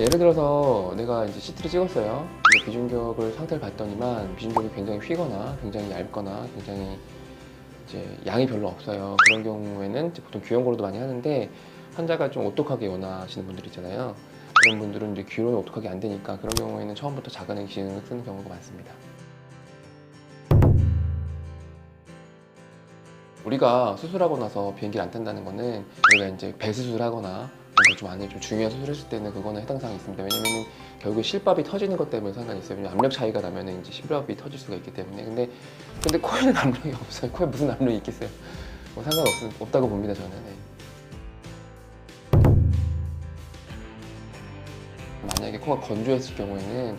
예를 들어서 내가 이제 CT를 찍었어요. 근데 비중격을 상태를 봤더니만 비중격이 굉장히 휘거나 굉장히 얇거나 굉장히 이제 양이 별로 없어요. 그런 경우에는 이제 보통 귀형고로도 많이 하는데 환자가 좀 오똑하게 원하시는 분들 있잖아요. 그런 분들은 이제 귀로는 오똑하게 안 되니까 그런 경우에는 처음부터 작은 기능을 쓰는 경우가 많습니다. 우리가 수술하고 나서 비행기를 안 탄다는 거는 우리가 이제 배 수술하거나 좀 안에 좀 중요한 수술했을 때는 그거는 해당 사항이 있습니다. 왜냐면은 결국에 실밥이 터지는 것 때문에 상관이 있어요. 왜냐면 압력 차이가 나면은 이제 실밥이 터질 수가 있기 때문에. 근데 코에는 압력이 없어요. 코에 무슨 압력이 있겠어요? 뭐 없다고 봅니다, 저는. 네. 만약에 코가 건조했을 경우에는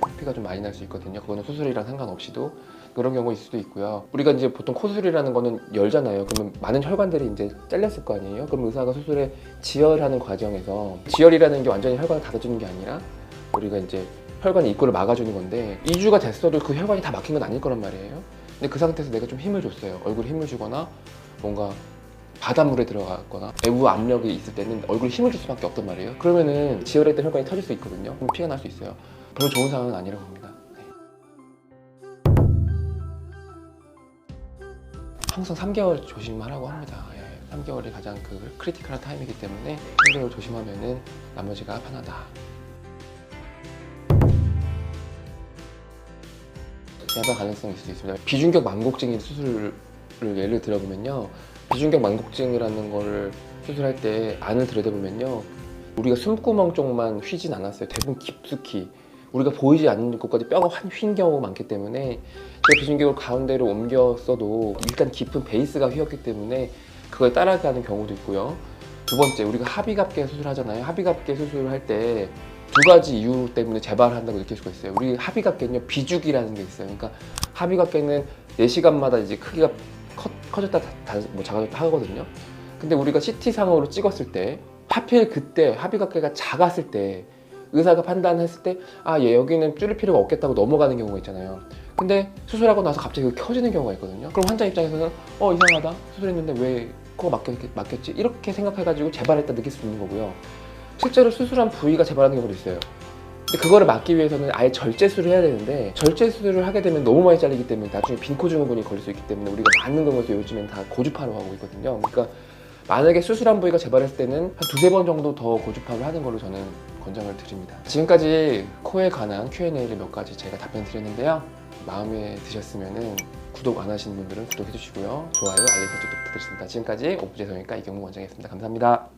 코피가 좀 많이 날 수 있거든요. 그거는 수술이랑 상관없이도 그런 경우가 있을 수도 있고요. 우리가 이제 보통 코수술이라는 거는 열잖아요. 그러면 많은 혈관들이 이제 잘렸을 거 아니에요. 그럼 의사가 수술에 지혈하는 과정에서 지혈이라는 게 완전히 혈관을 닫아주는 게 아니라 우리가 이제 혈관의 입구를 막아주는 건데 2주가 됐어도 그 혈관이 다 막힌 건 아닐 거란 말이에요. 근데 그 상태에서 내가 좀 힘을 줬어요. 얼굴에 힘을 주거나 뭔가 바닷물에 들어갔거나 외부 압력이 있을 때는 얼굴에 힘을 줄 수밖에 없단 말이에요. 그러면은 지혈했던 혈관이 터질 수 있거든요. 그럼 피가 날 수 있어요. 별로 좋은 상황은 아니라고 봅니다. 항상 3개월 조심하라고 합니다. 3개월이 가장 크리티컬한 타임이기 때문에 3개월 조심하면은 나머지가 편하다. 재발 가능성이 있을 수 있습니다. 비중격 만곡증인 수술을 예를 들어보면요. 비중격 만곡증이라는 거를 수술할 때 안을 들여다보면요. 우리가 숨구멍 쪽만 휘진 않았어요. 대부분 깊숙이. 우리가 보이지 않는 곳까지 뼈가 휜 경우가 많기 때문에 제가 비중격을 가운데로 옮겼어도 일단 깊은 베이스가 휘었기 때문에 그걸 따라가는 경우도 있고요. 두 번째, 우리가 하비갑게 수술하잖아요. 하비갑게 수술을 할 때 두 가지 이유 때문에 재발한다고 느낄 수가 있어요. 우리 하비갑게는요, 비죽이라는 게 있어요. 그러니까 하비갑게는 4시간마다 이제 크기가 커졌다 뭐 작아졌다 하거든요. 근데 우리가 CT상으로 찍었을 때 하필 그때 하비갑게가 작았을 때 의사가 판단했을 때 얘 여기는 줄일 필요가 없겠다고 넘어가는 경우가 있잖아요. 근데 수술하고 나서 갑자기 켜지는 경우가 있거든요. 그럼 환자 입장에서는 이상하다, 수술했는데 왜 코가 막혔지? 이렇게 생각해가지고 재발했다 느낄 수 있는 거고요. 실제로 수술한 부위가 재발하는 경우도 있어요. 근데 그거를 막기 위해서는 아예 절제술을 해야 되는데 절제술을 하게 되면 너무 많이 잘리기 때문에 나중에 빈코 증후군이 걸릴 수 있기 때문에 우리가 많은 경우에서 요즘엔 다 고주파로 하고 있거든요. 그러니까 만약에 수술한 부위가 재발했을 때는 한 2-3번 정도 더 고주파를 하는 걸로 저는 권장을 드립니다. 지금까지 코에 관한 Q&A를 몇 가지 제가 답변 드렸는데요. 마음에 드셨으면 구독 안 하시는 분들은 구독해 주시고요. 좋아요, 알림 설정도 부탁드리겠습니다. 지금까지 오브제 성형외과 이경무 원장이었습니다. 감사합니다.